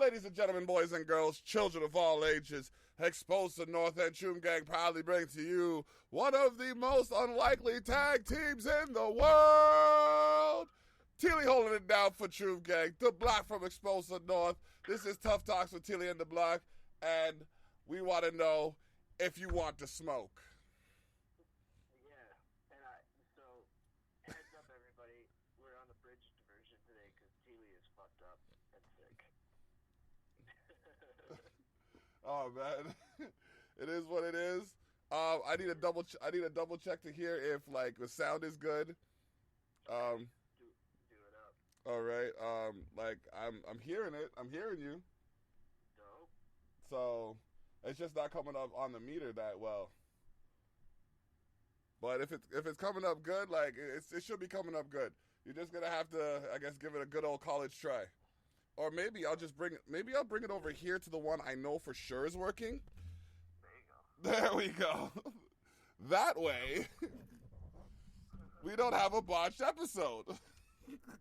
Ladies and gentlemen, boys and girls, children of all ages, Exposed North and Choom Gang proudly bring to you one of the most unlikely tag teams in the world. Thili holding it down for Choom Gang. Dablock from Exposed North. This is Tough Talks with Thili and Dablock, and we want to know if you want to smoke. Yeah, and so heads up, everybody. We're on the bridge diversion today because Thili is fucked up and sick. Oh man, it is what it is. I need a double check to hear if like the sound is good. Do it up. All right. Like I'm hearing it. I'm hearing you. Dope. So it's just not coming up on the meter that well. But if it's coming up good, like it should be coming up good. You're just gonna have to, I guess, give it a good old college try. Or maybe I'll bring it over here to the one I know for sure is working. There you go. There we go. That way, we don't have a botched episode. It sounds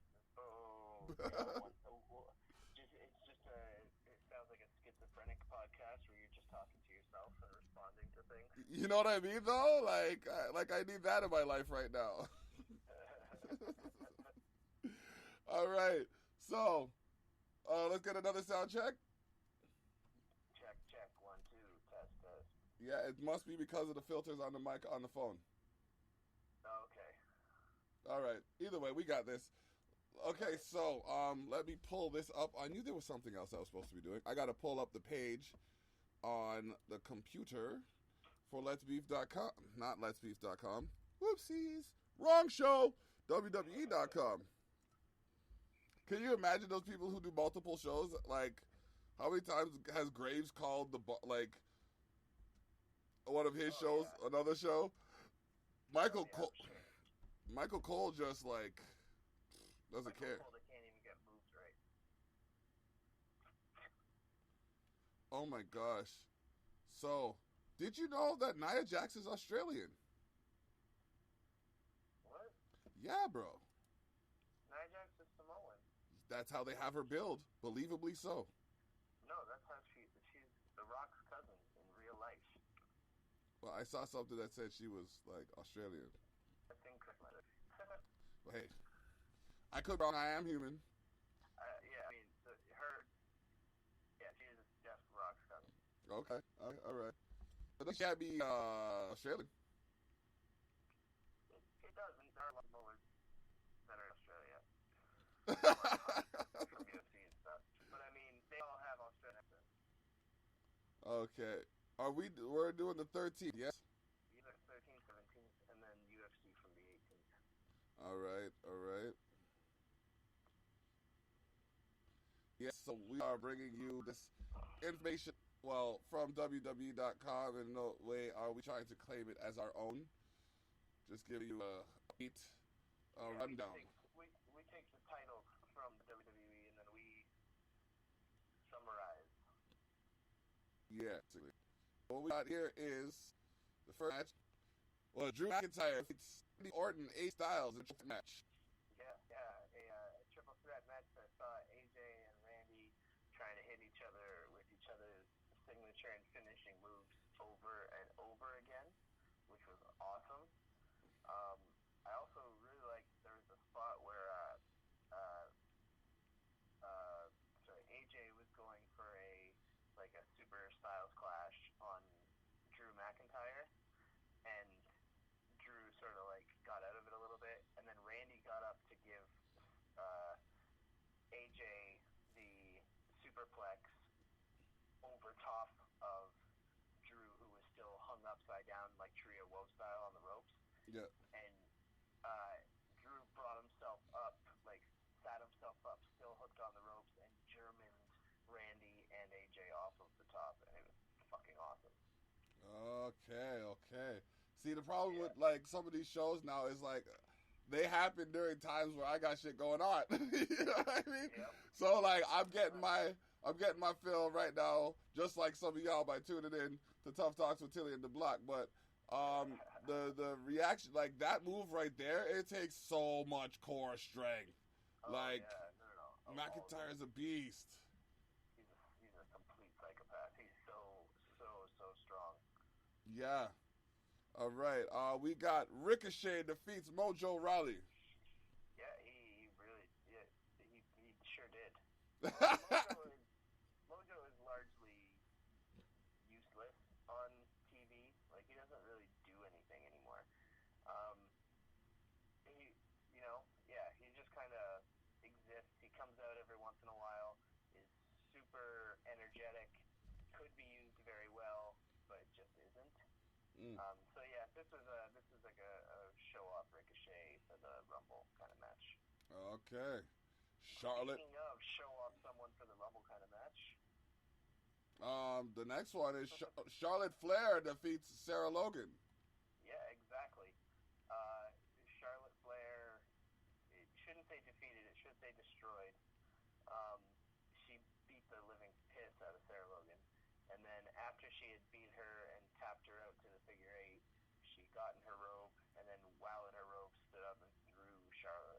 like a schizophrenic podcast where you're just talking to yourself and responding to things. You know what I mean, though? Like I need that in my life right now. All right, so let's get another sound check. Check, 1, 2, test. Yeah, it must be because of the filters on the mic on the phone. Okay. All right. Either way, we got this. Okay, so let me pull this up. I knew there was something else I was supposed to be doing. I got to pull up the page on the computer for letsbeef.com. Not letsbeef.com. Whoopsies. Wrong show. WWE.com. Can you imagine those people who do multiple shows? Like, how many times has Graves called one of his shows another show? Michael Cole just like doesn't care. Cole, they can't even get moved right. Oh my gosh! So, did you know that Nia Jax is Australian? What? Yeah, bro. Nia Jax is Samoan. That's how they have her billed, believably so. No, that's how she's The Rock's cousin in real life. Well, I saw something that said she was like Australian. I think Christmas. Well, hey, I could be wrong. I am human. Yeah, I mean, she is Jeff Rock's cousin. Okay, all right. But she can't be Australian. It doesn't. There are a lot of bowlers that are in Australia. From UFC and stuff. But I mean, they all have Australian accents. Okay. We're doing the 13th, yes? Either 13th, 17th, and then UFC from the 18th. All right. Yes, so we are bringing you this information, well, from WWE.com, and no way are we trying to claim it as our own. Just give you a rundown. We take the title from the WWE and then we summarize. Yeah, basically. What we got here is the first match. Well, Drew McIntyre beats Randy Orton, AJ Styles in a match. Yeah, a triple threat match that saw AJ and Randy trying to hit each other with each other's signature and finishing moves over and over again, which was awesome. I also really liked there was a spot where AJ was going for a super Styles clash on Drew McIntyre, and Drew sort of got out of it a little bit, and then Randy got up to give AJ the superplex over top of Drew, who was still hung upside down like Trio Woe style on the ropes. Yeah. And Drew brought himself up, sat himself up, still hooked on the ropes, and Germaned Randy and AJ off of the top, and it was fucking awesome. Okay. See, the problem with some of these shows now is they happen during times where I got shit going on. You know what I mean? Yep. So I'm getting my fill right now, just like some of y'all by tuning in to Tough Talks with Thili and Dablock. But the reaction, that move right there, it takes so much core strength. No. McIntyre's a beast. He's a Yeah. All right. We got Ricochet defeats Mojo Rawley. Yeah, he really, yeah, he sure did. Mojo is largely useless on TV. Like, he doesn't really do anything anymore. Um, he just kind of exists. He comes out every once in a while, is super energetic, could be used very well, but just isn't. So yeah, this is like a show off Ricochet for the Rumble kind of match. Okay. Charlotte. Speaking of show off someone for the Rumble kind of match. The next one is Charlotte Flair defeats Sarah Logan. Yeah, exactly. Charlotte Flair, it shouldn't say defeated, it should say destroyed. She beat the living piss out of Sarah Logan. And then after she had beat her and tapped her out to the figure eight, she got in her robe, and then while in her robe stood up and threw Sarah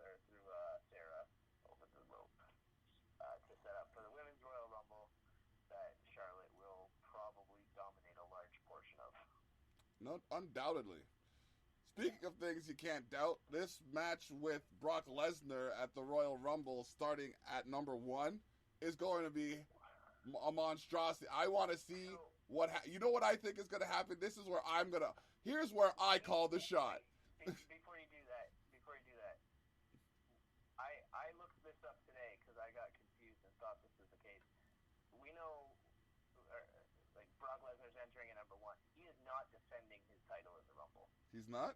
over the rope to set up for the Women's Royal Rumble that Charlotte will probably dominate a large portion of. No, undoubtedly. Speaking of things you can't doubt, this match with Brock Lesnar at the Royal Rumble starting at number 1 is going to be a monstrosity. I want to see you know what I think is going to happen? This is where here's where I call the shot. Before you do that, I looked this up today because I got confused and thought this was the case. We know, like, Brock Lesnar's entering at number 1. He is not defending his title in the Rumble. He's not?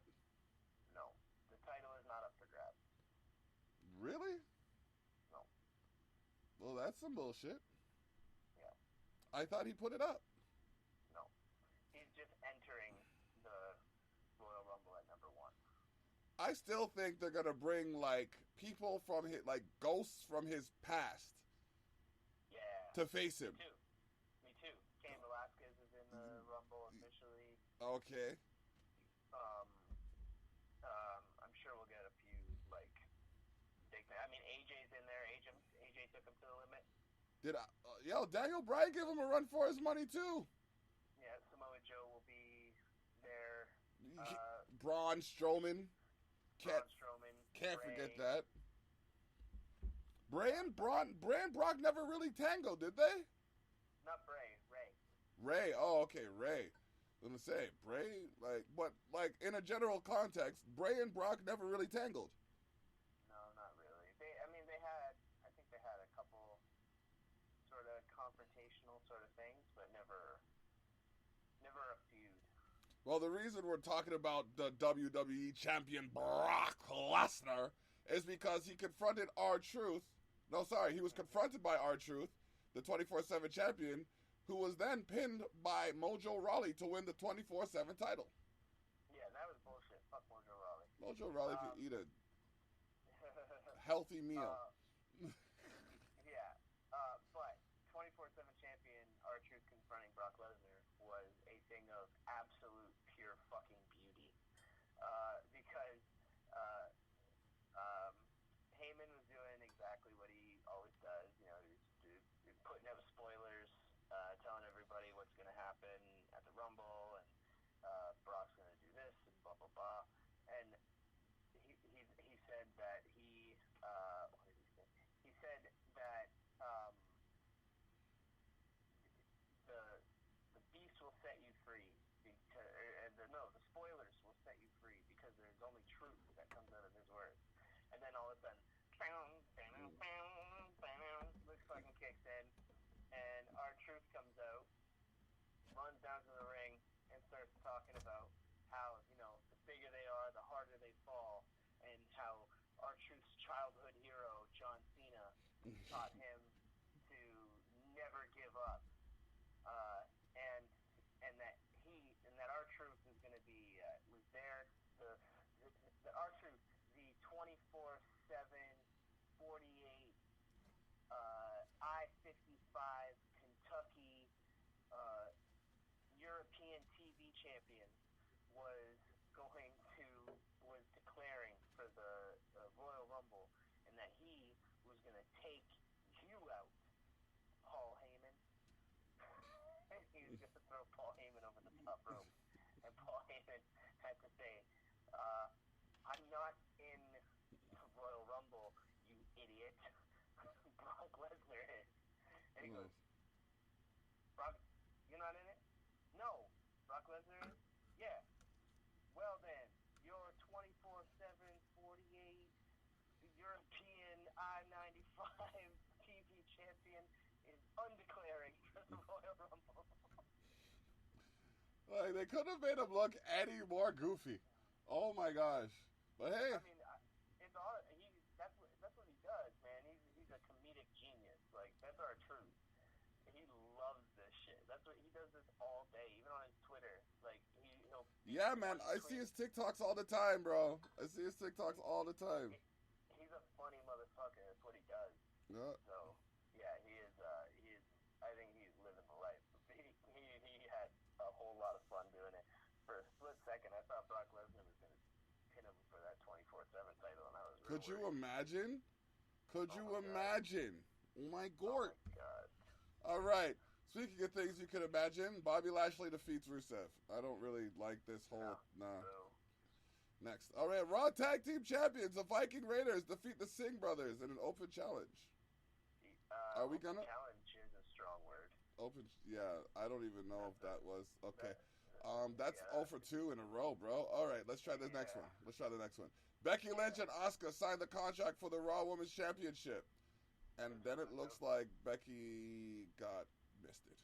No. The title is not up for grabs. Really? No. Well, that's some bullshit. Yeah. I thought he put it up. No. He's just entering the Royal Rumble at number 1. I still think they're gonna bring like people from like ghosts from his past. Yeah. To face him. Me too. Cain Velasquez is in the Rumble officially. Okay. I'm sure we'll get a few like big. I mean, AJ's in there. AJ took him to the limit. Daniel Bryan give him a run for his money too. Yeah, Samoa Joe will be there. Braun Strowman. Can't forget that. Bray and Brock never really tangled, did they? Not Bray, Ray. Oh, okay, Ray. Let me say, Bray, like in a general context, Bray and Brock never really tangled. No, not really. I think they had a couple sort of confrontational sort of things, but never a feud. Well, the reason we're talking about the WWE champion Brock Lesnar is because he confronted R-Truth. No, sorry, he was confronted by R-Truth, the 24/7 champion, who was then pinned by Mojo Rawley to win the 24/7 title. Yeah, that was bullshit. Fuck Mojo Rawley. Mojo Rawley can eat a healthy meal. But 24/7 champion R-Truth confronting Brock Lesnar was a thing of absolute pure fucking beauty. Because Heyman was doing exactly what he always does. You know, he's putting out spoilers, telling everybody what's going to happen at the Rumble, and Brock's going to do this, and blah, blah, blah. And he said that what did he say? He said that the beast will set you free. The spoilers will set you free because there's only truth that comes out of his words. And then all of a sudden, this fucking kicks in, and R-Truth comes out, runs down to the ring, and starts talking about how, the bigger they are, the harder they fall, and how R-Truth's childhood hero, John Cena, taught him to never give up, and that R-Truth is going to be was there. The R-Truth, the 24/7, 48, I-55 Kentucky European TV champion was declaring for the Royal Rumble, and that he was going to take you out, Paul Heyman. He was going to throw Paul Heyman over the top rope. Like, they couldn't have made him look any more goofy. Oh my gosh. But hey. I mean, it's all that's what he does, man. He's a comedic genius. Like, that's our truth. He loves this shit. That's what he does this all day, even on his Twitter. Like, he'll Yeah, man, I see his TikToks all the time, bro. I see his TikToks all the time. He's a funny motherfucker. That's what he does. Yeah. So, yeah, he is. I think he's living the life. He had a whole lot of fun doing it. For a split second, I thought Brock Lesnar was going to pin him for that 24/7 title, and I was. Could you imagine? Could you imagine? Oh my god. Oh my god. All right. Speaking of things you could imagine, Bobby Lashley defeats Rusev. I don't really like this whole. Nah. Next. All right. Raw Tag Team Champions, the Viking Raiders, defeat the Singh Brothers in an open challenge. Are we gonna? Challenge is a strong word. Open. Yeah. I don't even know if that was. Okay. That's 0 for 2 in a row, bro. All right. Let's try the next one. Becky Lynch and Asuka signed the contract for the Raw Women's Championship. And then it looks like Becky got misted.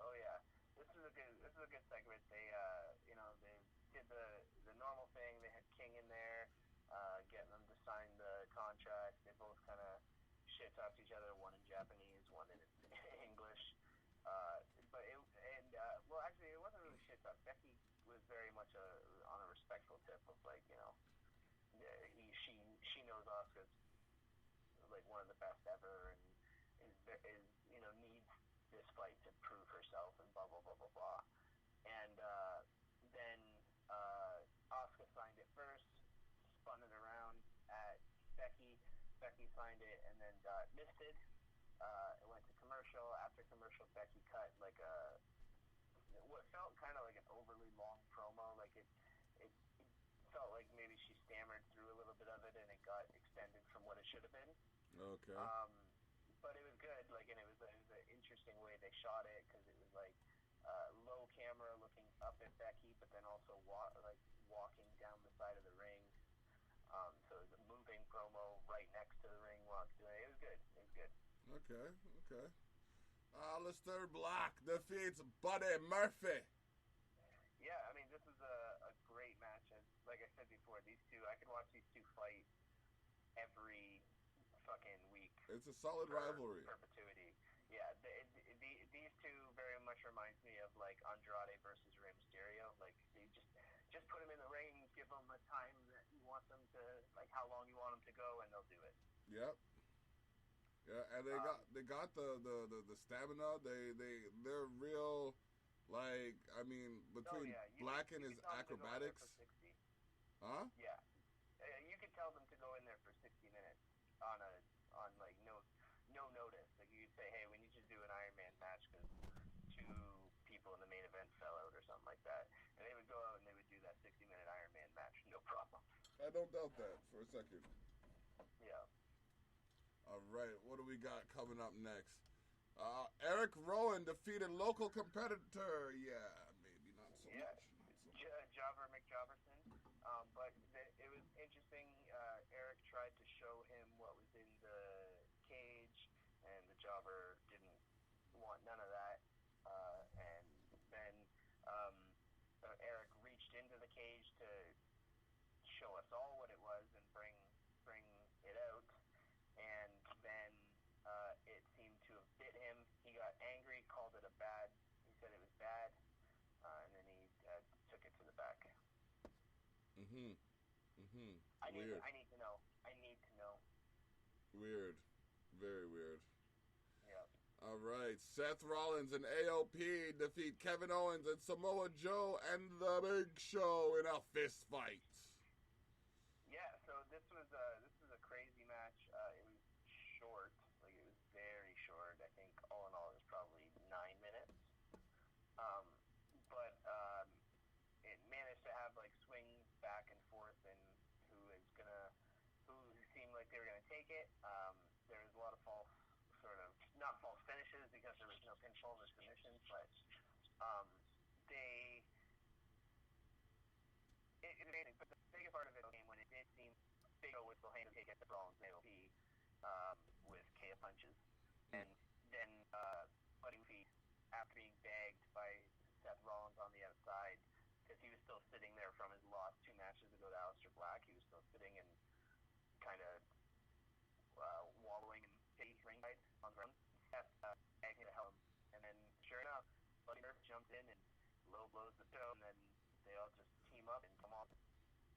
Oh yeah, this is a good segment. They they did the normal thing. They had King in there, getting them to sign the contract. They both kind of shit talked each other. One in Japanese, one in English. Well, actually, it wasn't really shit talk. Becky was very much on a respectful tip of like, she knows Asuka's like one of the best ever, and is needs this fight to prove herself, and blah blah blah blah blah. And then Asuka signed it first, spun it around at Becky. Becky signed it and then got misted. It went to commercial. After commercial, Becky cut like what felt kind of like an overly long promo. Like it felt like maybe she stammered through a little bit of it, and it got extended from what it should have been. Okay. But it was good. Like, and it was an interesting way they shot it, because it was like low camera looking up at Becky, but then also walking down the side of the ring. So it was a moving promo right next to the ring while it's doing it. It was good. Okay. Aleister Black defeats Buddy Murphy. Yeah, I mean, this is a great match. And like I said before, these two, I could watch these two fight every fucking week. It's a solid rivalry. Perpetuity. Yeah, these two very much reminds me of like Andrade versus Rey Mysterio. Like, they just put them in the ring, give them a time that you want them to, like how long you want them to go, and they'll do it. Yep. Yeah, and they got the stamina. They're real. Like, I mean, between Black and his acrobatics. Huh? Yeah. You could tell them to go in there for 60 minutes on like no notice. Like, you could say, hey, we need you to do an Iron Man match because 2 people in the main event fell out or something like that. And they would go out and they would do that 60-minute Iron Man match. No problem. I don't doubt that for a second. Yeah. All right, what do we got coming up next? Eric Rowan defeated local competitor. Yeah, maybe not so much. Jobber McJobberson. But it was interesting. Eric tried to show him what was in the cage, and the Jobber didn't want none of that. And then Eric reached into the cage to show us all what it was and bring it out. And then it seemed to have bit him. He got angry, called it he said it was bad, and then he took it to the back. Weird. I need to know. Weird. Very weird. Yeah. All right. Seth Rollins and AOP defeat Kevin Owens and Samoa Joe and The Big Show in a fist fight. Yeah, so this was a crazy match. It was short. Like, it was very short. I think all in all it was probably 9 minutes. But it managed to have like swings back and forth, and who seemed like they were gonna take it. There was a lot of not false finishes, because there was no pinfalls or submissions, but but the biggest part of it came when it did seem Big O was still handling to take the Rollins and AOP with KO punches, and then Buddy Murphy, after being bagged by Seth Rollins on the outside,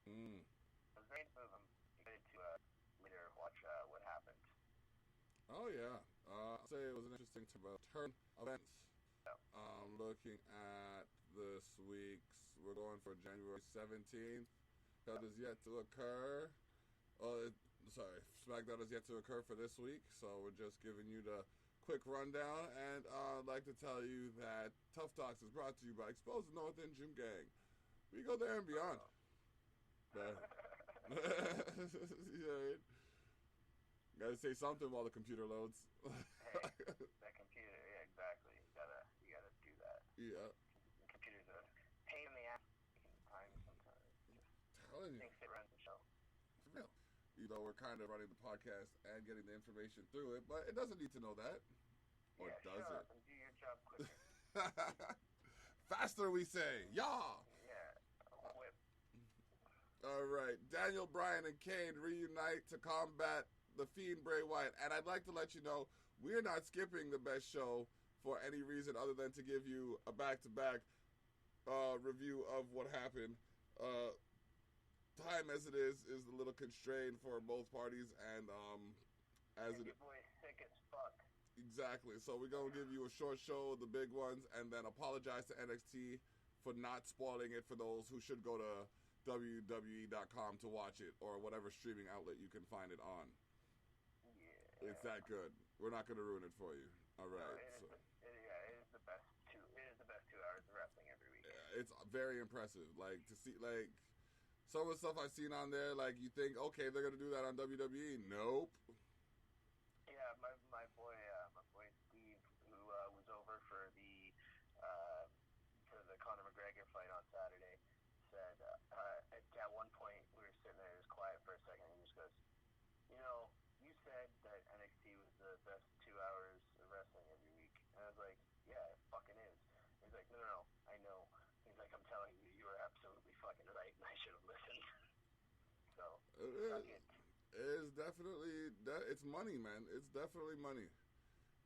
Mm. It was very smooth. I'm excited to later watch what happened. Oh yeah. I'll say it was an interesting turn of events. So, Looking at this week's, we're going for January 17th. That is yet to occur. SmackDown is yet to occur for this week, so we're just giving you the quick rundown. And I'd like to tell you that Tough Talks is brought to you by Exposed North and Gym Gang. We go there and beyond. Yeah. Gotta say something while the computer loads. hey, that computer, yeah, exactly. You gotta do that. Yeah. The computer's a pain in the ass time sometimes. Telling you. Thinks it runs the show. For real. You know, we're kind of running the podcast and getting the information through it, but it doesn't need to know that. Or yeah, does shut it? up and do your job quicker. Faster, we say. Yeah. Yeah. Whip. All right. Daniel Bryan and Kane reunite to combat The Fiend Bray Wyatt. And I'd like to let you know, we're not skipping the best show for any reason other than to give you a back-to-back review of what happened. Time as it is a little constrained for both parties, and as your it boy's sick as fuck. exactly. So we're gonna give you a short show of the big ones, and then apologize to NXT for not spoiling it for those who should go to WWE.com to watch it, or whatever streaming outlet you can find it on. Yeah. It's that good. We're not gonna ruin it for you. All right. No, it is the best 2 hours of wrestling every week. It's very impressive. Like, to see, like, some of the stuff I've seen on there, like, you think, okay, they're gonna do that on WWE. Nope. Yeah, my boy Steve, who was over for the Conor McGregor fight on Saturday, said at one point we were sitting there, it was quiet for a second, and he just goes, you know, you said that NXT was the best 2 hours of wrestling every week, and I was like, yeah, it fucking is. He's like, no, I know. He's like, I'm telling you, you were absolutely fucking right, and I should have listened. So, suck it. It is definitely, it's money, man. It's definitely money.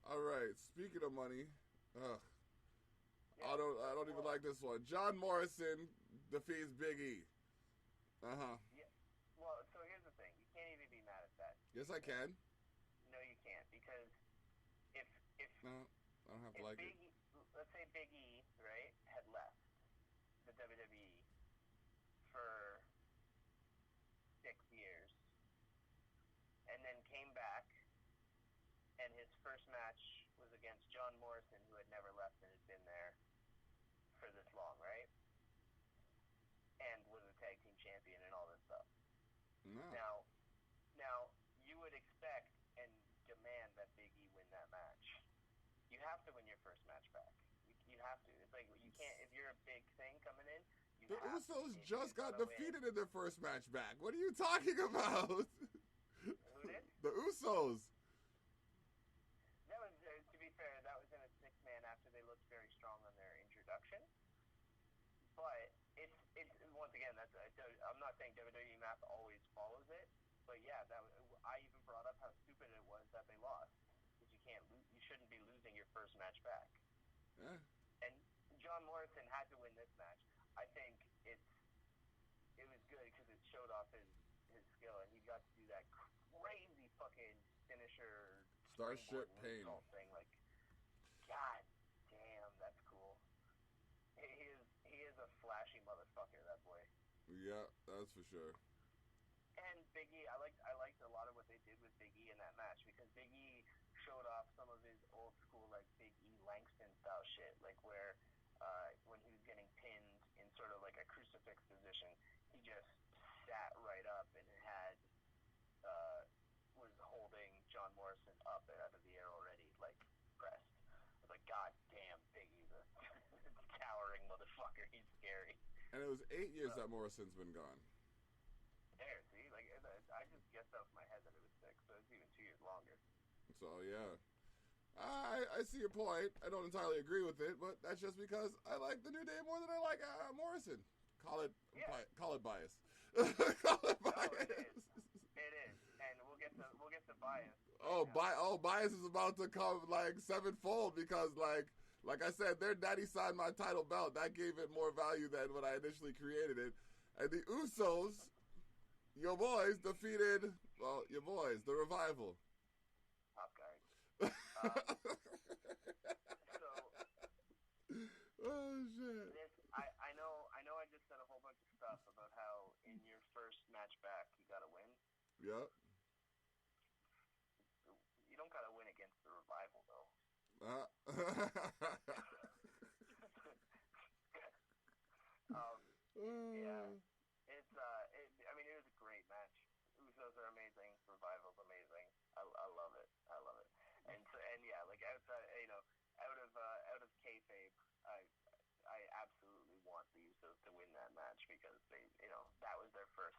All right, speaking of money, Yeah, I don't even like this one. John Morrison defeats Big E. Uh-huh. Yeah. Well, so here's the thing. You can't even be mad at that. Yes, I can. No, you can't, because if No, I don't have to like it. let's say Big E, right, had left the WWE for 6 years, and then came back, and his first match was against John Morrison, who had never left and had been there for this long, right? And was a tag team champion and all this stuff. No. Now, you would expect and demand that Big E win that match. You have to win your first match back. You have to. It's like, you can't, if you're a big thing coming in, The Usos just got defeated in their first match back. What are you talking about? Who did? The Usos. That was, to be fair, that was in a 6-man after they looked very strong on their introduction. But it's once again, I'm not saying WWE math always follows it, but yeah, I even brought up how stupid it was that they lost, because you shouldn't be losing your first match back. Yeah. And John Morrison had to win this match. I think it was good because it showed off his skill, and he got to do that crazy fucking finisher Starship Pain thing. Like, god damn, that's cool. He is a flashy motherfucker, that boy. Yeah, that's for sure. And Big E, I liked a lot of what they did with Big E in that match, because Big E showed off some of his old school, like, Big E Langston style shit, like where when he was getting pinned in sort of like a crucifix position, he just sat right up and was holding John Morrison up out of the air already, like, pressed. I was like, god damn, Big E's a towering motherfucker. He's scary. And it was 8 years that Morrison's been gone. There, see? Like, I just guessed off my head that it was 6, so it's even 2 years longer. So, yeah. I see your point. I don't entirely agree with it, but that's just because I like the New Day more than I like Morrison. Call it bias. Call it bias. No, it is, and we'll get to bias. Bias is about to come like sevenfold, because like I said, their daddy signed my title belt. That gave it more value than when I initially created it. And the Usos your boys defeated, well, your boys, the Revival. Top guard. So, oh shit. I know I just said a whole bunch of stuff about how in your first match back you gotta win. Yep. You don't gotta win against the Revival though. Yeah, I mean, it was a great match. Usos are amazing. Revival's amazing. I love it. I love it. And so, and yeah, like outside, out of kayfabe, I absolutely want the Usos to win that match because they, that was their first,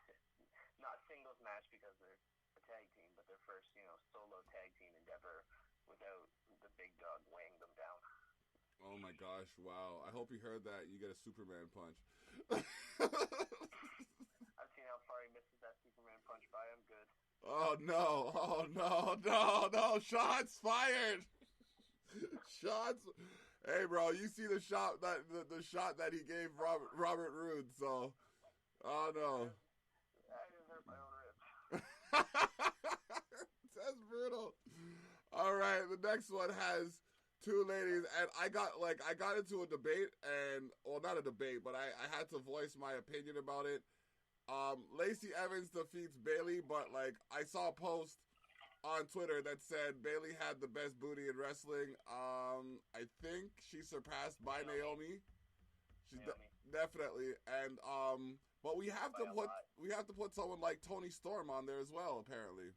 not singles match because they're a tag team, but their first, solo tag team endeavor without the big dog weighing them down. Oh my gosh! Wow. I hope you heard that. You get a Superman punch. I've seen how far he misses that Superman punch by. I'm good. Oh no! Oh no! Shots fired! Shots! Hey, bro, you see the shot that the shot that he gave Robert Roode? So, oh no! I didn't hurt my own ribs. That's brutal. All right, the next one has two ladies, and I got into a debate, and well, not a debate, but I had to voice my opinion about it. Lacey Evans defeats Bayley, but like I saw a post on Twitter that said Bayley had the best booty in wrestling. I think she's surpassed by Naomi. She's definitely, and but we have to put someone like Toni Storm on there as well. Apparently,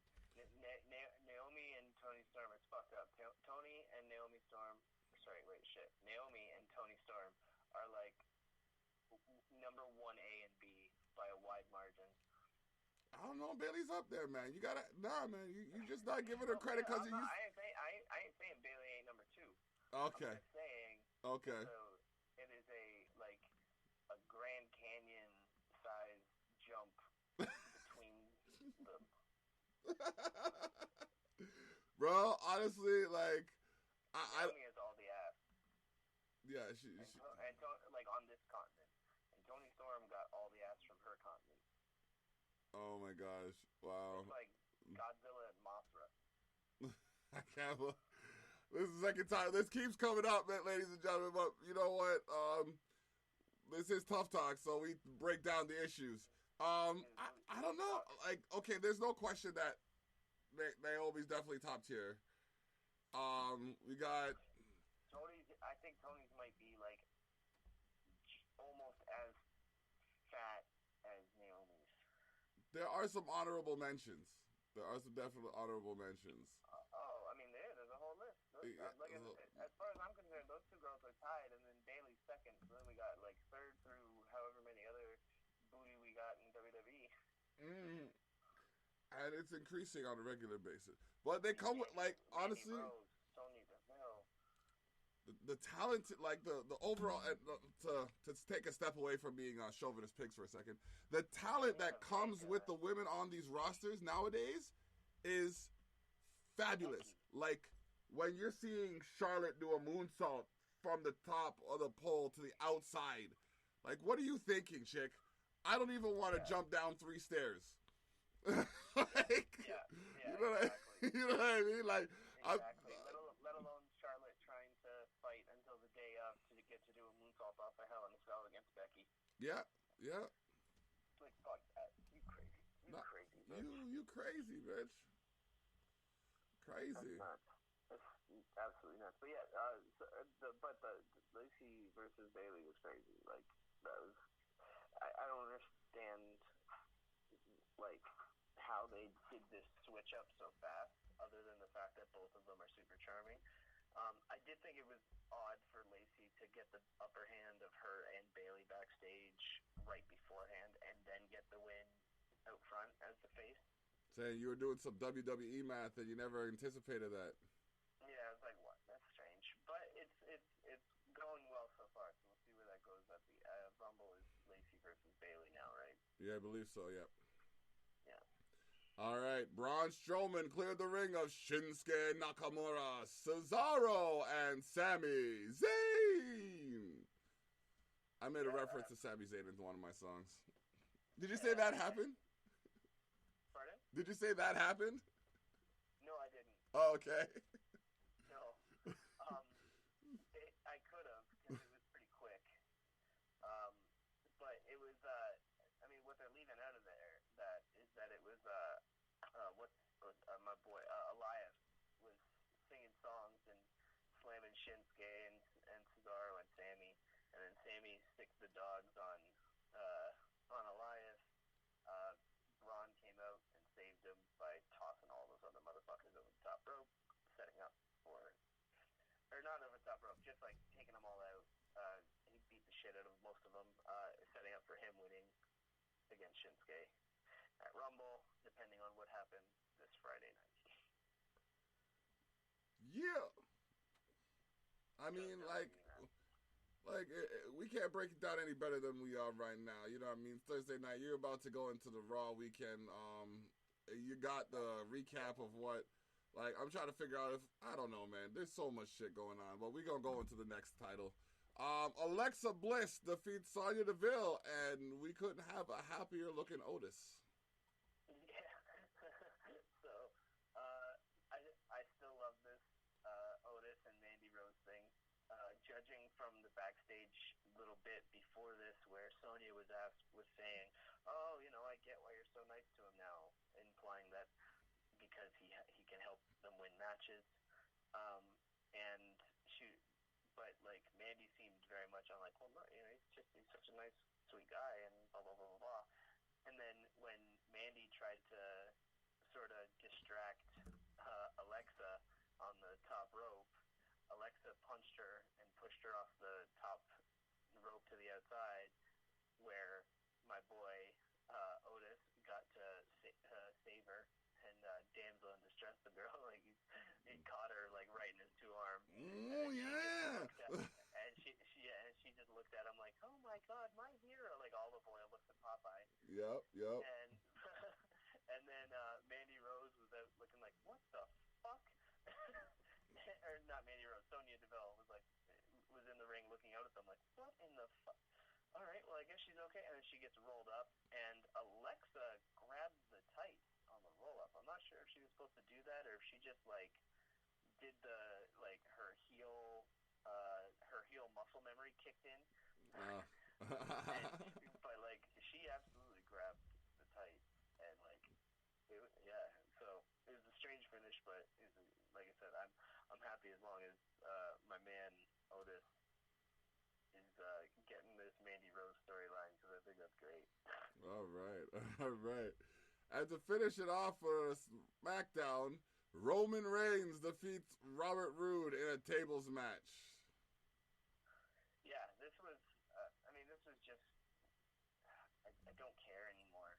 Naomi and Toni Storm. It's fucked up. Toni and Naomi Storm. Sorry, wait, shit. Naomi and Toni Storm are like number 1A and B by a wide margin. I don't know. Bayley's up there, man. You gotta, man. You just not giving her credit because you. I ain't saying Bayley ain't number 2. Okay. I'm just saying. Okay. So it is a Grand Canyon size jump between them. Bro, honestly, like Naomi has all the ass. Yeah, and like on this continent, and Toni Storm got all the ass from her continent. Oh my gosh! Wow. It's like Godzilla and Mothra. I can't. This is the second time. This keeps coming up, man, ladies and gentlemen. But you know what? This is Tough Talk, so we break down the issues. I don't know. Like, okay, there's no question that Naomi's definitely top tier. We got Tony's. I think Tony's might be like almost as fat as Naomi's. There are some honorable mentions. There are some definite honorable mentions. I mean, there's a whole list. As far as I'm concerned, those two girls are tied, and then Bayley's second. So then we got like third through however many other booty we got in WWE. And it's increasing on a regular basis. But they come with, like, honestly, Sonya Deville. The talent, like the overall, to take a step away from being chauvinist pigs for a second, the talent that comes with the women on these rosters nowadays is fabulous. Like, when you're seeing Charlotte do a moonsault from the top of the pole to the outside, like, what are you thinking, chick? I don't even want to jump down 3 stairs. Like, you know what I mean? Like, exactly. Let alone Charlotte trying to fight until the day of to get to do a moonsault off of Hell in a Cell against Becky. Yeah. Like, fuck that. You crazy. Crazy, bitch. You crazy, bitch. Crazy. That's nuts. That's absolutely nuts. But yeah, the Lacey versus Bayley was crazy. Like, that was, I don't understand, like, how they did this switch up so fast, other than the fact that both of them are super charming. I did think it was odd for Lacey to get the upper hand of her and Bayley backstage right beforehand and then get the win out front as the face. Saying you were doing some WWE math and you never anticipated that. Yeah, I was like, what? That's strange. But it's going well so far, so we'll see where that goes. At the Rumble is Lacey versus Bayley now, right? Yeah, I believe so, yep. Yeah. All right, Braun Strowman cleared the ring of Shinsuke Nakamura, Cesaro, and Sami Zayn. I made a reference to Sami Zayn into one of my songs. Did you say that happened? Did you say that happened? No, I didn't. Oh, okay. No. I could have, because it was pretty quick. But it was, what they're leaving out of there, that is that it was, my boy, Elias was singing songs and slamming Shinsuke and Cesaro and Sammy, and then Sammy sticks the dogs on Elias. Braun came out and saved him by tossing all those other motherfuckers over the top rope, setting up for, or not over the top rope, just like taking them all out. He beat the shit out of most of them, setting up for him winning against Shinsuke at Rumble, depending on what happened this Friday night. Yeah. I mean, we can't break it down any better than we are right now. You know what I mean? Thursday night, you're about to go into the Raw weekend. You got the recap of what, I'm trying to figure out if, I don't know, man. There's so much shit going on, but we're going to go into the next title. Alexa Bliss defeats Sonya Deville, and we couldn't have a happier looking Otis. Yeah. So, I still love this Otis and Mandy Rose thing. Judging from the backstage little bit before this, where Sonya was saying, "Oh, I get why you're so nice to him now," implying that because he can help them win matches, but Mandy seemed very much on well, no, he's such a nice, sweet guy, and blah blah blah blah blah. And then when Mandy tried to sort of distract Alexa on the top rope, Alexa punched her and pushed her off the top rope to the outside, where my boy Otis got to save her, and damsel in distress the girl, he caught her right in his two arms. Oh yeah. And she just looked at him like, "Oh my God, my hero!" Like Olive Oil looks at Popeye. Yep. And and then Mandy Rose was out looking like, "What the fuck?" Or not Mandy Rose, Sonya Deville was in the ring looking out at them like, "What in the fuck?" All right, well, I guess she's okay. And then she gets rolled up, and Alexa grabs the tights on the roll up. I'm not sure if she was supposed to do that or if she just did the her heel muscle memory kicked in. But she absolutely grabbed the tights, and so it was a strange finish, but like I said, I'm happy as long as my man Otis is getting this Mandy Rose storyline, because I think that's great. All right. And to finish it off for SmackDown, Roman Reigns defeats Robert Roode in a tables match. Yeah, this was just, I don't care anymore.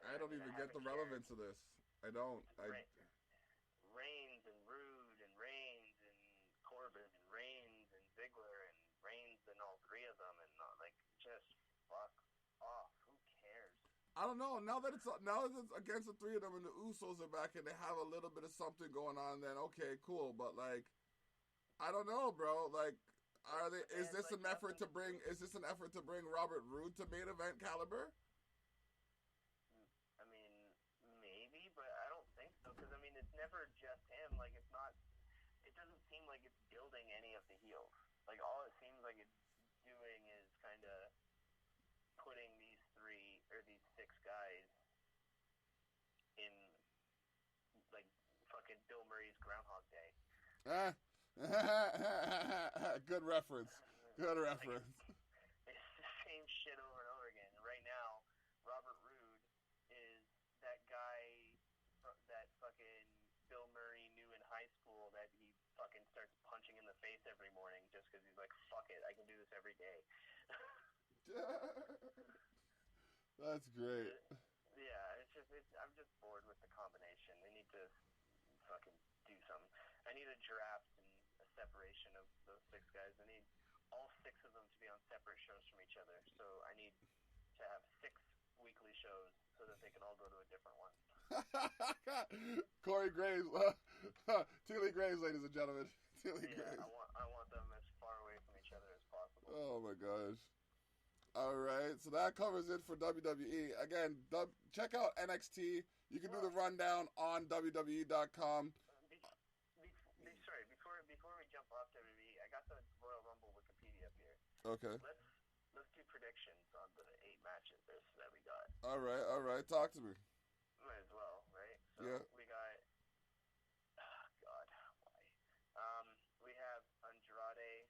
I don't even get the relevance of this. I don't. Reigns and Rude and Reigns and Corbin and Reigns and Ziggler and Reigns and all three of them, and just fuck off. Who cares? I don't know. Now that it's against the three of them and the Usos are back and they have a little bit of something going on, then okay, cool. But I don't know, bro. Is this an effort to bring Robert Roode to main event caliber? I mean, maybe, but I don't think so, because it's never just him. It's not. It doesn't seem like it's building any of the heels. All it seems like it's doing is kind of putting these six guys in fucking Bill Murray's Groundhog Day. Good reference. It's the same shit over and over again. Right now, Robert Roode is that guy that fucking Bill Murray knew in high school that he fucking starts punching in the face every morning just because he's like, fuck it, I can do this every day. That's great. Yeah, I'm just bored with the combination. They need to fucking do something. I need a draft and a separation of those six guys. I need all six of them to be on separate shows from each other. So I need to have 6 weekly shows so that they can all go to a different one. Corey Graves, Thili Graves, ladies and gentlemen. Thili Graves. I want them as far away from each other as possible. Oh my gosh. All right, so that covers it for WWE. Again, check out NXT. You can do the rundown on WWE.com. Sorry, before we jump off WWE, I got the Royal Rumble Wikipedia up here. Okay. Let's do predictions on the 8 matches that we got. All right. Talk to me. Might as well, right? So Yeah. we got. Oh God, why? We have Andrade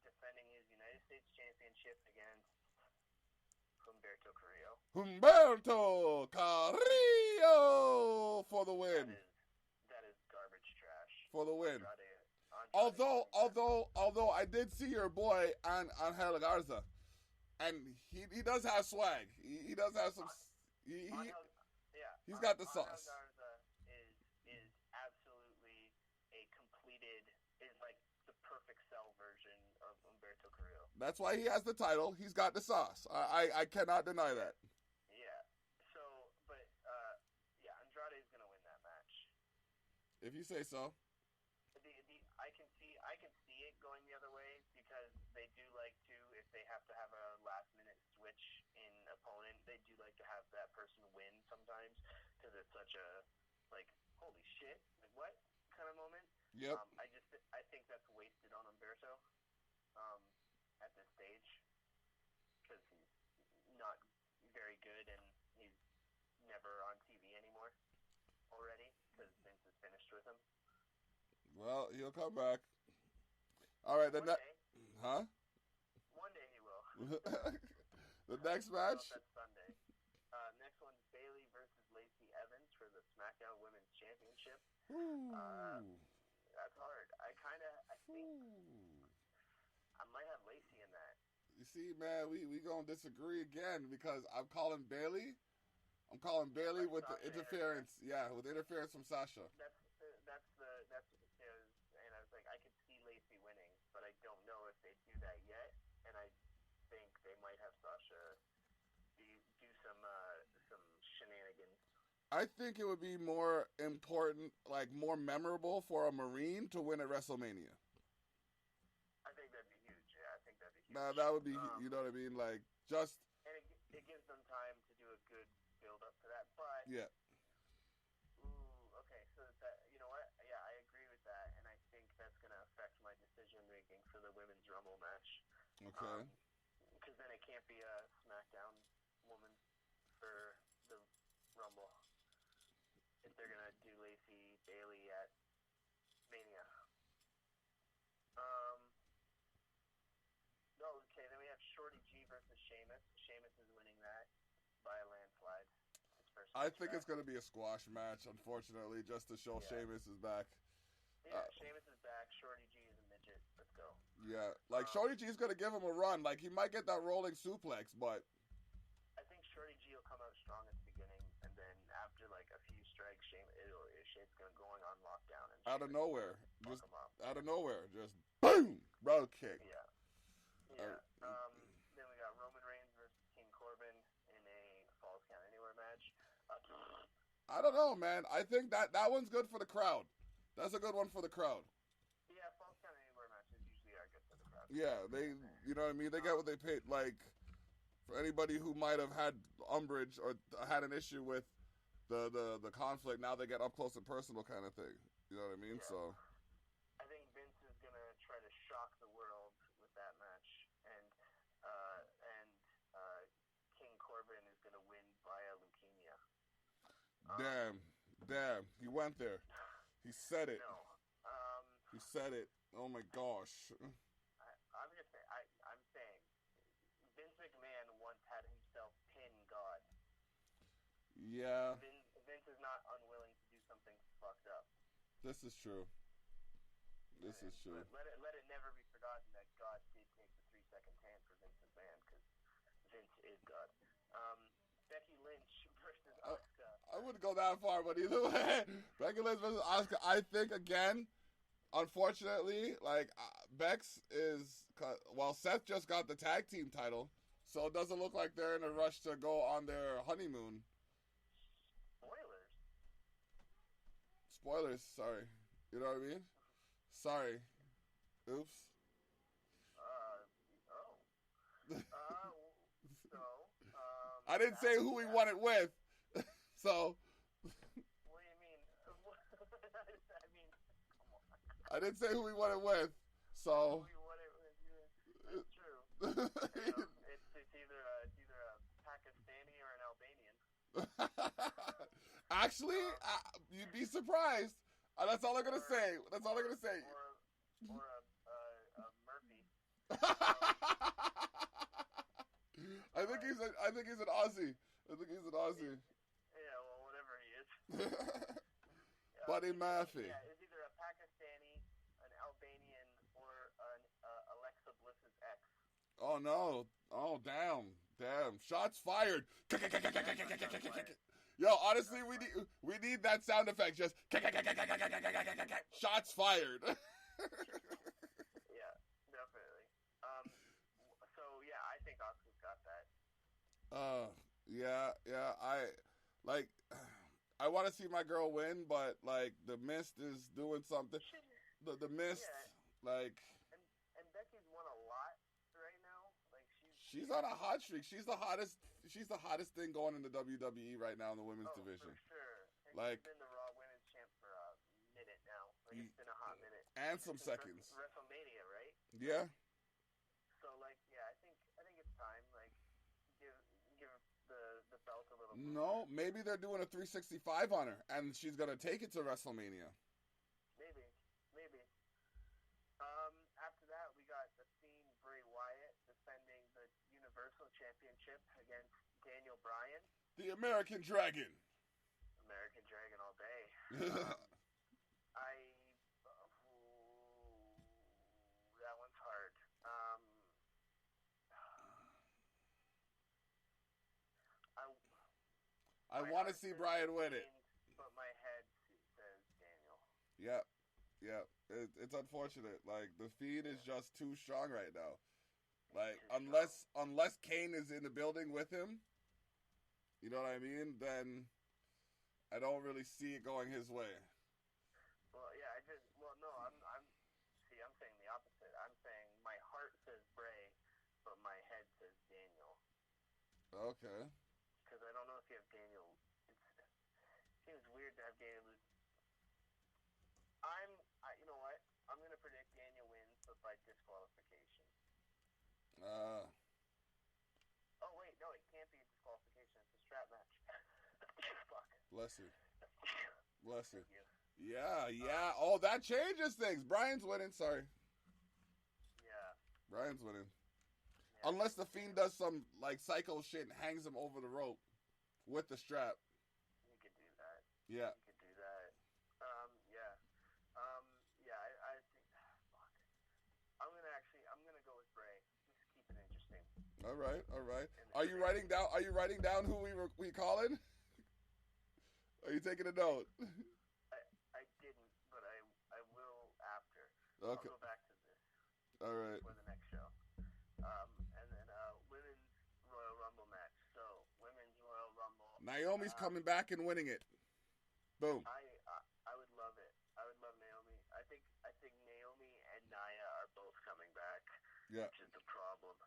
defending his United States Championship against Humberto Carrillo. Humberto Carrillo for the win. That is garbage trash. For the win. Andrade Although I did see your boy Angel Garza, and he does have swag. He does have some. He's got the sauce. Garza is absolutely is like the perfect cell version of Humberto Carrillo. That's why he has the title. He's got the sauce. I cannot deny that. Yeah. So, but Andrade is gonna win that match. If you say so. I can see it going the other way because they do like to, if they have to have a last minute switch in opponent, they do like to have that person win sometimes because it's such a like holy shit, like what kind of moment. Yep. I think that's wasted on Humberto at this stage because he's not very good and he's never on TV anymore already because Vince is finished with him. Well, he'll come back. All right, One day he will. The next match. That's Sunday. Next one's Bayley versus Lacey Evans for the SmackDown Women's Championship. That's hard. I think I might have Lacey in that. You see, man, we gonna disagree again because I'm calling Bayley with the interference. Yeah, with interference from Sasha. And I was like, I could see Lacey winning, but I don't know if they do that yet. And I think they might have Sasha do some shenanigans. I think it would be more important, like more memorable for a Marine to win at WrestleMania. I think that'd be huge. Yeah, I think that'd be huge. Nah, that would be, you know what I mean? Like, just. And it gives them time to do a good build up to that, but. Yeah. Okay, so that, you know what? Yeah, I agree with that, and I think that's going to affect my decision making for the Women's Rumble match. Okay. Because then it can't be a SmackDown woman for the Rumble if they're going to do Lacey Bayley at Mania. Okay, then we have Shorty G versus Sheamus. Sheamus is winning that by a landslide. I think it's going to be a squash match, unfortunately, just to show Sheamus is back. Yeah, Sheamus is back. Shorty G is a midget. Let's go. Yeah, like Shorty G is going to give him a run. Like, he might get that rolling suplex, but... I think Shorty G will come out strong at the beginning, and then after, like, a few strikes, Sheamus going to going on lockdown. And out of nowhere. Just out of nowhere. Just boom! Road kick. Yeah. Then we got Roman Reigns versus King Corbin in a Falls Count Anywhere match. I don't know, man. I think that one's good for the crowd. That's a good one for the crowd. Yeah, Falls Count Anywhere matches usually are good for the crowd. Yeah, you know what I mean? They get what they paid. Like, for anybody who might have had umbrage or had an issue with the conflict, now they get up close and personal kind of thing. You know what I mean? Yeah. So. I think Vince is going to try to shock the world with that match. And King Corbin is going to win via leukemia. Damn. He went there. He said it. No. He said it. Oh my gosh. I'm saying Vince McMahon once had himself pin God. Yeah. Vince is not unwilling to do something fucked up. This is true. This is true. Let it never be forgotten that God did take the 3-second tan for Vince McMahon because Vince is God. Becky Lynch versus Asuka. I wouldn't go that far, but either way, Becky Lynch versus Asuka. I think again, unfortunately, like Bex is Seth just got the tag team title, so it doesn't look like they're in a rush to go on their honeymoon. Spoilers. Sorry. You know what I mean? Sorry. Oops. I didn't say who he won it with. So. What do you mean? I mean, come on. I didn't say who he won it with. So. Who he won it with? That's true. It's either a Pakistani or an Albanian. Actually, you'd be surprised. That's all I'm gonna say. That's all I'm gonna say. Or a Murphy. I think he's an Aussie. I think he's an Aussie. Yeah, well, whatever he is. Buddy Murphy. Yeah, it's either a Pakistani, an Albanian, or an Alexa Bliss's ex. Oh no! Oh damn! Shots fired! Yo, honestly, we need that sound effect. Just shots fired. Yeah, definitely. So yeah, I think Asuka's got that. I want to see my girl win, but like the Mist is doing something. The Mist, like. And Becky's won a lot right now. Like she's on a hot streak. She's the hottest thing going in the WWE right now in the women's division. For sure. And like, she's been the Raw Women's Champ for a minute now. Like it's been a hot minute. And some seconds. WrestleMania, right? Yeah. So like, yeah, I think it's time. Like, give the belt a little. No, maybe they're doing a 365 on her, and she's gonna take it to WrestleMania. Maybe. After that, we got The Fiend Bray Wyatt defending the Universal Championship against Daniel Bryan. The American Dragon. American Dragon all day. That one's hard. I want to see Bryan win it. But my head says Daniel. Yep. It's unfortunate. Like, the Fiend is just too strong right now. Like, unless Kane is in the building with him, you know what I mean? Then I don't really see it going his way. Well, yeah, I'm saying the opposite. I'm saying my heart says Bray, but my head says Daniel. Okay. Because I don't know if you have Daniel. It seems weird to have Daniel lose. You know what? I'm going to predict Daniel wins, but by disqualification. Oh, wait, no, it can't be a disqualification. It's a strap match. Fuck. Bless you. Thank you. Yeah. Oh, that changes things. Bryan's winning. Sorry. Yeah. Bryan's winning. Yeah. Unless the Fiend does some, like, psycho shit and hangs him over the rope with the strap. You could do that. Yeah. You could do that. I think, fuck. I'm gonna go with Bray. Just keep it interesting. All right. Are you writing down who we calling? Are you taking a note? I didn't, but I will after. Okay. I'll go back to this. All right. For the next show. And then women's Royal Rumble match. So women's Royal Rumble. Naomi's coming back and winning it. Boom. I would love it. I would love Naomi. I think Naomi and Nia are both coming back. Yeah. Which is the problem.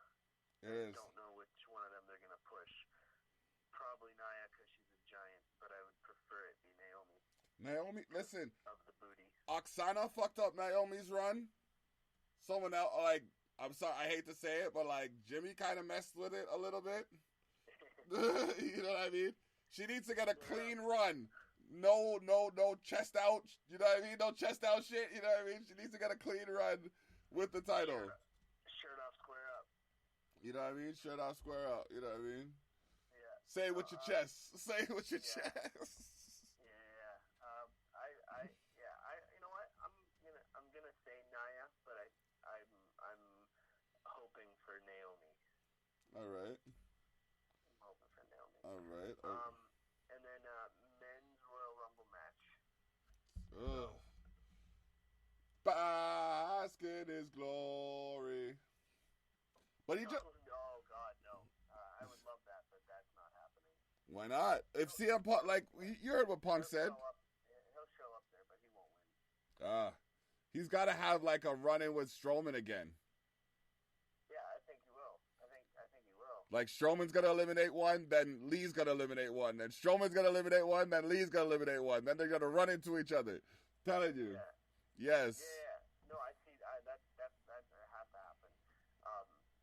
It is. I don't know which one of them they're gonna push. Probably Nia because she's a giant, but I would prefer it be Naomi. Naomi, listen. Of the booty. Oksana fucked up Naomi's run. Someone else, like, I'm sorry, I hate to say it, but like Jimmy kind of messed with it a little bit. You know what I mean? She needs to get a clean run. No chest out. You know what I mean? No chest out shit. You know what I mean? She needs to get a clean run with the title. Shirt off, square up. You know what I mean? Shirt off, square up. You know what I mean? Yeah. Say it with your chest. Say it with your chest. Yeah. You know what? I'm gonna say Nia, but I'm hoping for Naomi. All right. I'm hoping for Naomi. All right. And then men's Royal Rumble match. Ugh. Bask in his glory. But he just. Oh God, no. I would love that, but that's not happening. Why not? If CM Punk, like, you heard what Punk said. He'll show up there, but he won't win. He's got to have like a run-in with Strowman again. Yeah, I think he will. I think he will. Like Strowman's gonna eliminate one, then Lee's gonna eliminate one, then Strowman's gonna eliminate one, then Lee's gonna eliminate one, then they're gonna run into each other. Telling you, Yeah. yes. Yeah. No, I see. That has to happen.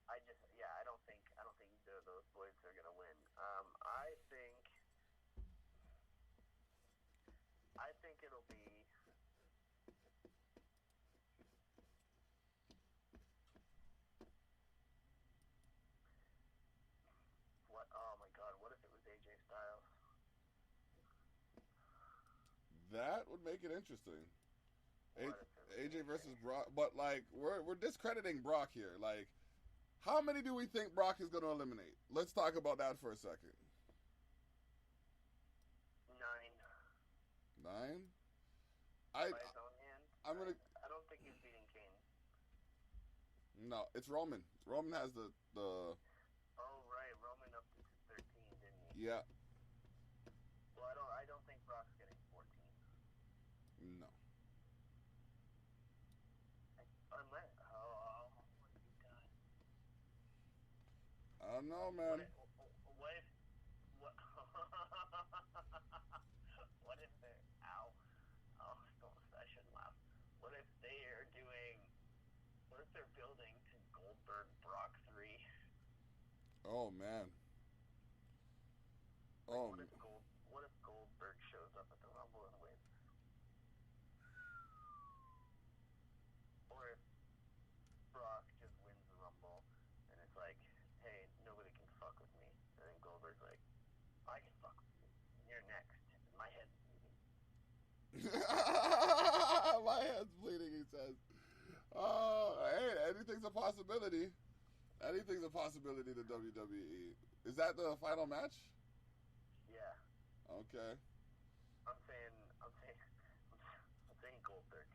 I just, yeah, I don't think either of those boys are gonna win. I think it'll be. What? Oh my God! What if it was AJ Styles? That would make it interesting. What if it was AJ versus Brock, but like we're discrediting Brock here. Like, how many do we think Brock is gonna eliminate? Let's talk about that for a second. 9? 9. By his own hand. I'm gonna. I don't think he's beating Kane. No, it's Roman. Roman has the. Oh right, Roman up to 13, didn't he? Yeah. Well, I don't think Brock's getting 14. No. Unless, oh my God. I don't know, man. What if what if they're ow? Oh, I shouldn't laugh. What if they are doing? What if they're building to Goldberg Brock 3? Oh man. Oh. What if Goldberg shows up at the Rumble and wins? Or if Brock just wins the Rumble and it's like, hey, nobody can fuck with me, and then Goldberg's like, I can fuck with you. You're next. My head's bleeding. My head's bleeding. He says. Oh, hey, anything's a possibility. Anything's a possibility to WWE. Is that the final match? Yeah. Okay. I'm saying Goldberg.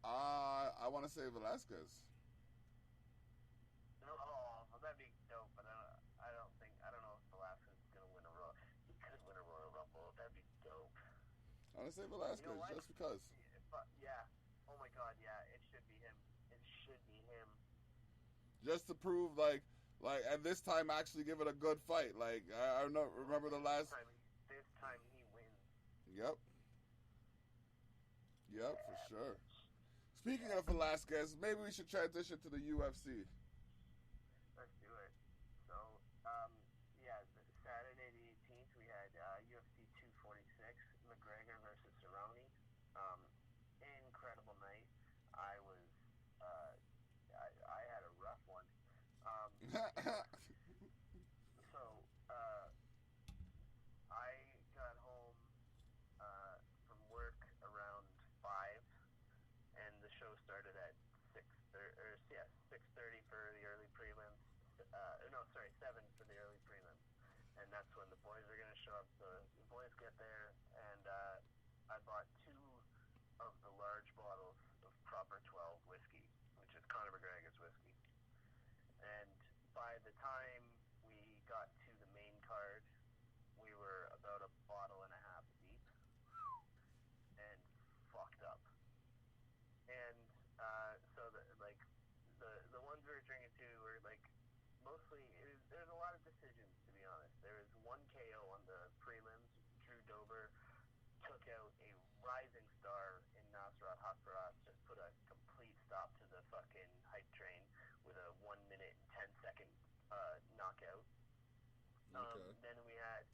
I want to say Velasquez. No, well, that'd be dope, but I don't know if Velasquez is gonna win a Royal. He could win a Royal Rumble. That'd be dope. I want to say Velasquez, You know just because. But yeah. Oh my God, yeah. It should be him. It should be him. Just to prove, like, and this time actually give it a good fight. Like, I don't know, remember the last. This time he wins. Yep. Yep, for sure. Speaking of Velasquez, maybe we should transition to the UFC. Let's do it. So, yeah, Saturday the 18th, we had UFC 246, McGregor versus Cerrone. Incredible night. I had a rough one. So, I got home from work around 5, and the show started at 6:30 for the early prelims. 7 for the early prelims, and that's when the boys are gonna show up. So the boys get there, and I bought 2 of the large bottles of Proper 12 whiskey, which is Conor McGregor's whiskey. And by the time we got to the main card, we were about a bottle and a half deep and fucked up. And so the ones we were drinking to were like mostly there's a lot of decisions, to be honest. There was 1 KO on the prelims. Drew Dober took out a rising star in Nasrat Haqparast, just put a complete stop to the fucking hype train with a 1 minute and 10-second knockout. Okay. Then we had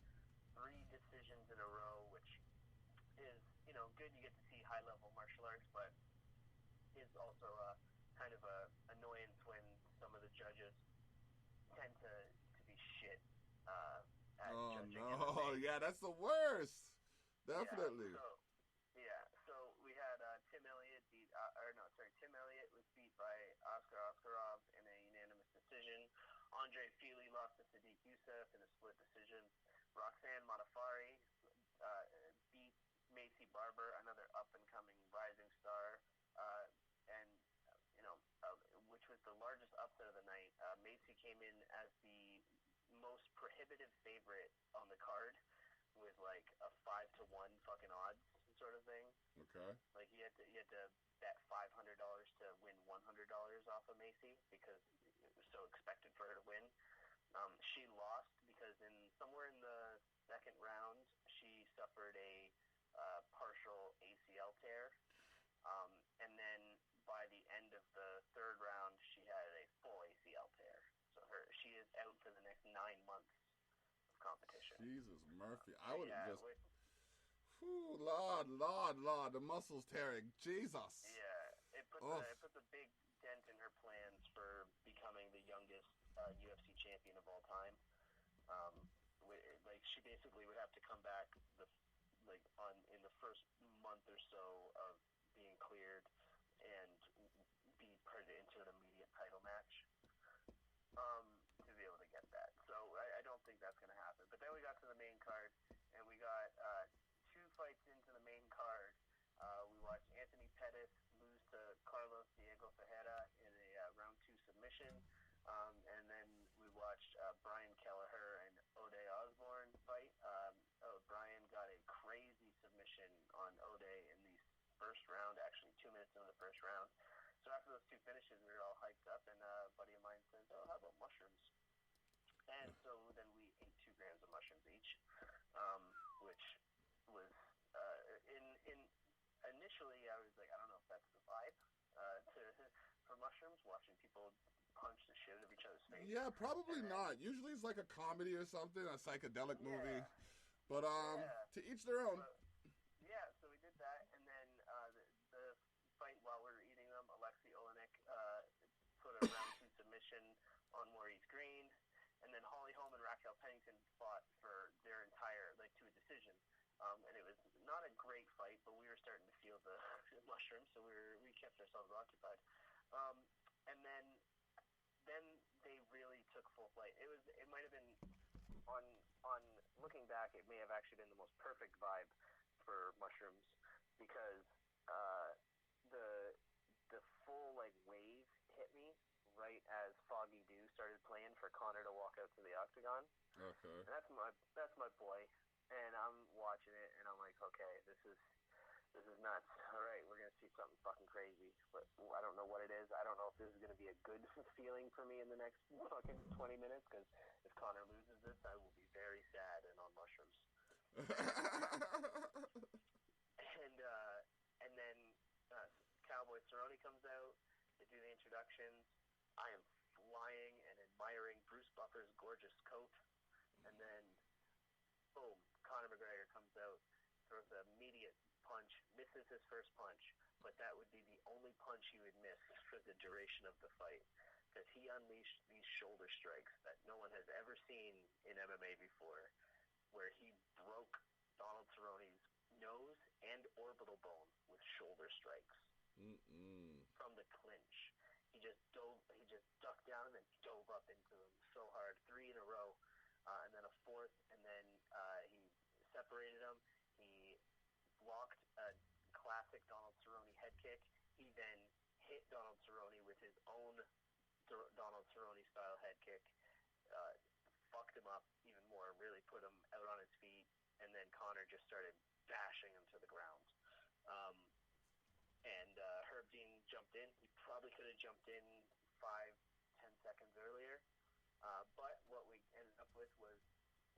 3 decisions in a row, which is, good. You get to see high-level martial arts, but is also kind of a annoyance when some of the judges tend to be shit at judging. Oh no! Yeah, that's the worst. Definitely. So we had Tim Elliott Tim Elliott was beat by Oscar Oskarov in a unanimous decision. Andre Thili lost to Sadiq Youssef in a split decision. Roxanne Modafferi beat Macy Barber, another up-and-coming rising star, and which was the largest upset of the night. Macy came in as the most prohibitive favorite on the card with like a 5-1 fucking odds sort of thing. Okay. Like you had to bet $500 to win $100 off of Macy because it was so expected for her to win. She lost because somewhere in the second round, she suffered a partial ACL tear. And then by the end of the third round, she had a full ACL tear. So she is out for the next 9 months of competition. Jesus Murphy, I would have just. Whew, Lord, the muscles tearing. Jesus. Yeah, it puts a big dent in her plans for becoming the youngest UFC champion of all time. Like she basically would have to come back in the first month or so of being cleared and be put into an immediate title match to be able to get that. So I don't think that's going to happen. But then we got to the main card, and we got 2 fights into the main card. We watched Anthony Pettis lose to Carlos Diego Ferreira in a round 2 submission. And then we watched Brian Kelleher and O'Day Osborne fight. Brian got a crazy submission on O'Day in the first round, actually 2 minutes into the first round. So after those 2 finishes, we were all hyped up, and a buddy of mine says, "Oh, how about mushrooms?" And so then we ate 2 grams of mushrooms each, which was initially I was like, I don't know if that's the vibe for mushrooms, watching people punch the shit out of each other's face. Yeah, probably not. Usually it's like a comedy or something, a psychedelic movie. But to each their own. So we did that, and then the fight while we were eating them, Alexei Olenek put a round 2 submission on Maurice Green, and then Holly Holm and Raquel Pennington fought for their entire to a decision. And it was not a great fight, but we were starting to feel the mushrooms, so we kept ourselves occupied. And then they really took full flight. It might have been on looking back, it may have actually been the most perfect vibe for mushrooms because the full wave hit me right as Foggy Dew started playing for Connor to walk out to the octagon. Okay. And that's my boy. And I'm watching it, and I'm like, okay, this is nuts. All right, we're going to see something fucking crazy. But I don't know what it is. I don't know if this is going to be a good feeling for me in the next fucking 20 minutes, because if Connor loses this, I will be very sad and on mushrooms. And then Cowboy Cerrone comes out. They do the introductions. I am flying and admiring Bruce Buffer's gorgeous coat. And then, boom, Conor McGregor comes out, throws an immediate punch, misses his first punch, but that would be the only punch he would miss for the duration of the fight, because he unleashed these shoulder strikes that no one has ever seen in MMA before, where he broke Donald Cerrone's nose and orbital bone with shoulder strikes from the clinch. He just ducked down and then dove up into them so hard, 3 in a row, and then a 4th, and then he separated him. He blocked a classic Donald Cerrone head kick. He then hit Donald Cerrone with his own Donald Cerrone style head kick, fucked him up even more, really put him out on his feet, and then Conor just started bashing him to the ground. And Herb Dean jumped in. He probably could have jumped in 5-10 seconds earlier, but what we ended up with was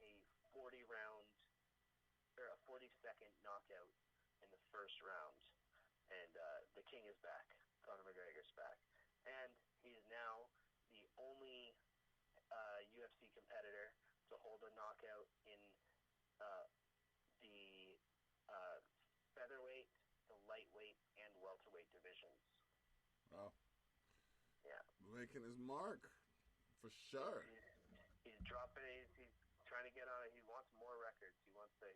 a 40-second knockout in the first round, and the king is back. Conor McGregor's back, and he is now the only UFC competitor to hold a knockout in the featherweight, the lightweight, and welterweight divisions. Wow. Yeah. Making his mark, for sure. He's dropping it. He's trying to get on it. He wants more records. He wants to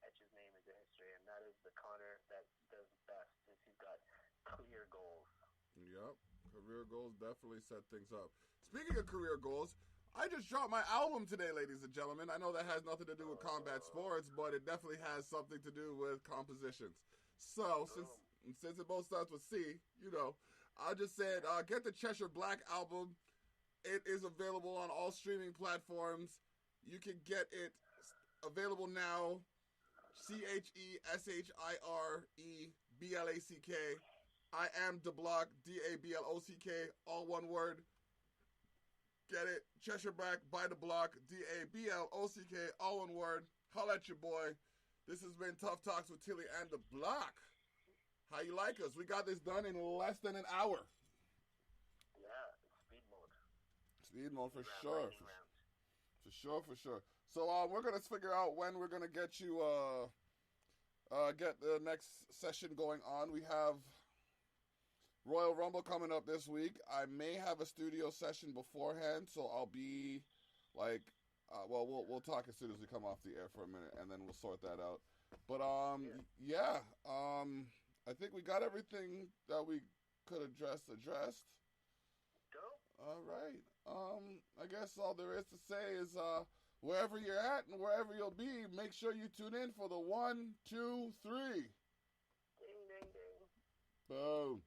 etch his name into history, and that is the Conor that does best. Is he's got clear goals. Yep, career goals definitely set things up. Speaking of career goals, I just dropped my album today, ladies and gentlemen. I know that has nothing to do with combat sports, but it definitely has something to do with compositions. So, since it both starts with C, I just said, get the Cheshire Black album. It is available on all streaming platforms. You can get it available now. CHESHIREBLACK. I am Dablock, DABLOCK, all one word. Get it? Cheshire Back by the Block, Dablock, all one word. Holla at your boy. This has been Tough Talks with Thili and the Block. How you like us? We got this done in less than an hour. Yeah, speed mode. Speed mode for sure. For sure. So we're gonna figure out when we're gonna get you get the next session going on. We have Royal Rumble coming up this week. I may have a studio session beforehand, so I'll be like, we'll talk as soon as we come off the air for a minute, and then we'll sort that out. But I think we got everything that we could addressed. Dope. All right. I guess all there is to say is wherever you're at and wherever you'll be, make sure you tune in for the 1, 2, 3. Ding, ding, ding. Boom.